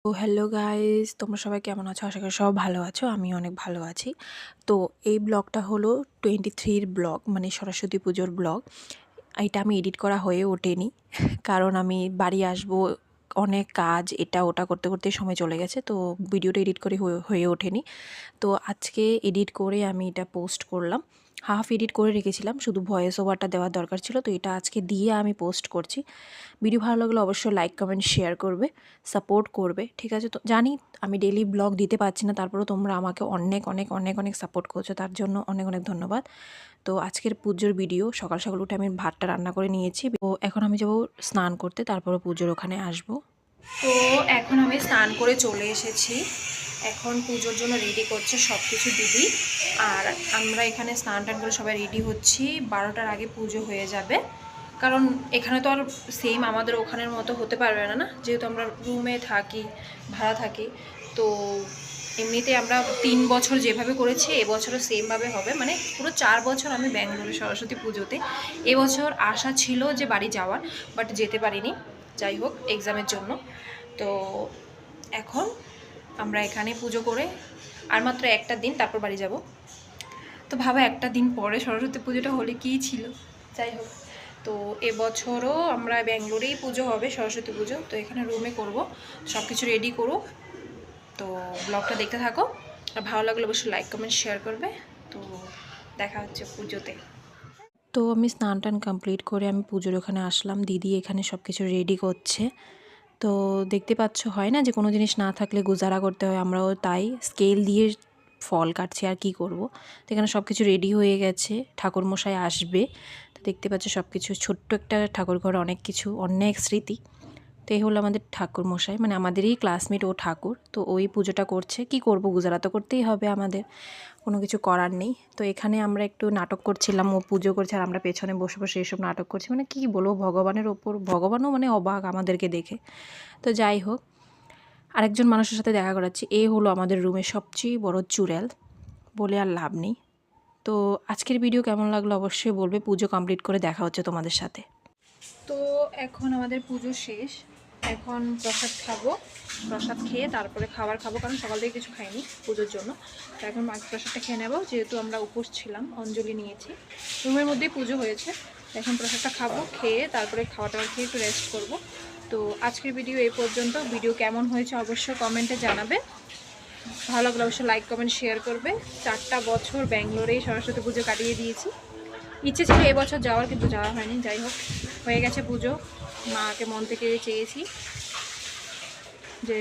তো hello guys, তোমরা সবাই কেমন আছো? আশা করি সব ভালো আছো। আমি অনেক ভালো আছি। তো এই ব্লগটা হলো 23 ব্লগ, মানে সরস্বতী পুজোর ব্লগ। এটা আমি এডিট করা হয়ে ওঠেনি, কারণ আমি বাড়ি আসবো, অনেক কাজ এটা ওটা করতে করতে সময় চলে গেছে। তো ভিডিওটা এডিট করে হয়ে ওঠেনি। তো আজকে এডিট করে আমি এটা পোস্ট করলাম। হাফ এডিট করে রেখেছিলাম, শুধু ভয়েস ওভারটা দেওয়ার দরকার ছিল। তো এটা আজকে দিয়ে আমি পোস্ট করছি। ভিডিও ভালো লাগলে অবশ্যই লাইক কমেন্ট শেয়ার করবে, সাপোর্ট করবে, ঠিক আছে? তো জানি আমি ডেইলি ব্লগ দিতে পারছি না, তারপরেও তোমরা আমাকে অনেক অনেক অনেক অনেক সাপোর্ট করছো, তার জন্য অনেক অনেক ধন্যবাদ। তো আজকের পুজোর ভিডিও, সকাল সকাল উঠে আমি ভাতটা রান্না করে নিয়েছি। তো এখন আমি যাবো স্নান করতে, তারপরে পুজোর ওখানে আসবো। তো এখন আমি স্নান করে চলে এসেছি। এখন পুজোর জন্য রেডি করছে সব কিছু দিদি, আর আমরা এখানে স্নান টান করে সবাই রেডি হচ্ছি। 12টার আগে পুজো হয়ে যাবে, কারণ এখানে তো আর সেম আমাদের ওখানের মতো হতে পারবে না, না যেহেতু আমরা রুমে থাকি, ভাড়া থাকি। তো এমনিতে আমরা 3 বছর যেভাবে করেছি এবছরও সেমভাবে হবে, মানে পুরো 4 বছর আমি ব্যাঙ্গালোরে সরস্বতী পুজোতে। এবছর আশা ছিল যে বাড়ি যাওয়ার, বাট যেতে পারিনি, যাই হোক এক্সামের জন্য। তো এখন আমরা এখানে পুজো করে আর মাত্র একটা দিন, তারপর বাড়ি যাব। তো ভাবো একটা দিন পরে সরস্বতী পুজোটা হলে কী ছিল, যাই হোক। তো এবছরও আমরা ব্যাঙ্গালোরেই পুজো হবে, সরস্বতী পুজো। তো এখানে রুমে করব, সব কিছু রেডি করুক। তো ব্লগটা দেখতে থাকো, আর ভালো লাগলে অবশ্যই লাইক কমেন্ট শেয়ার করবে। তো দেখা হচ্ছে পুজোতে। তো আমি স্নান টান কমপ্লিট করে আমি পুজোর ওখানে আসলাম। দিদি এখানে সব কিছু রেডি করছে। তো দেখতে পাচ্ছ, হয় না যে কোনো জিনিস না থাকলে গুজারা করতে হয়, আমরাও তাই স্কেল দিয়ে ফল কাটছি, আর কি করব। তো এখানে সব কিছু রেডি হয়ে গেছে, ঠাকুরমশাই আসবে। তো দেখতে পাচ্ছ সব কিছু, ছোট্ট একটা ঠাকুর ঘর, অনেক কিছু, অনেক স্মৃতি। তো এই হলো আমাদের ঠাকুরমশাই, মানে আমাদেরই ক্লাসমেট ও ঠাকুর। তো ওই পুজোটা করছে, কি করব, গুজারা তো করতেই হবে আমাদের, কোনো কিছু করার নেই। তো এখানে আমরা একটু নাটক করছিলাম, ও পুজো করছে আর আমরা পেছনে বসে বসে এসব নাটক করছি। মানে কি বলবো, ভগবানের ওপর, ভগবানও মানে অবাক আমাদেরকে দেখে। তো যাই হোক, আরেকজন মানুষের সাথে দেখা করাচ্ছি। এ হলো আমাদের রুমের সবচেয়ে বড় চুড়েল, বলে আর লাভ নেই। তো আজকের ভিডিও কেমন লাগলো অবশ্যই বলবে। পুজো কমপ্লিট করে দেখা হচ্ছে তোমাদের সাথে। তো এখন আমাদের পুজো শেষ, এখন প্রসাদ খাবো। প্রসাদ খেয়ে তারপরে খাবার খাবো, কারণ সকাল থেকে কিছু খাইনি পুজোর জন্য। তো এখন প্রসাদটা খেয়ে নেবো, যেহেতু আমরা উপোস ছিলাম, অঞ্জলি নিয়েছি। রুমের মধ্যেই পুজো হয়েছে। এখন প্রসাদটা খাবো, খেয়ে তারপরে খাওয়া টাওয়া খেয়ে একটু রেস্ট করবো। তো আজকের ভিডিও এই পর্যন্ত। ভিডিও কেমন হয়েছে অবশ্যই কমেন্টে জানাবে। ভালো লাগলে অবশ্যই লাইক কমেন্ট শেয়ার করবে। 4টা বছর ব্যাঙ্গালোরেই সরস্বতী পুজো কাটিয়ে দিয়েছি। ইচ্ছে ছিল এবছর যাওয়ার, কিন্তু যাওয়া হয়নি। যাই হোক, হয়ে গেছে পুজো। মাকে মন থেকে চেয়েছি যে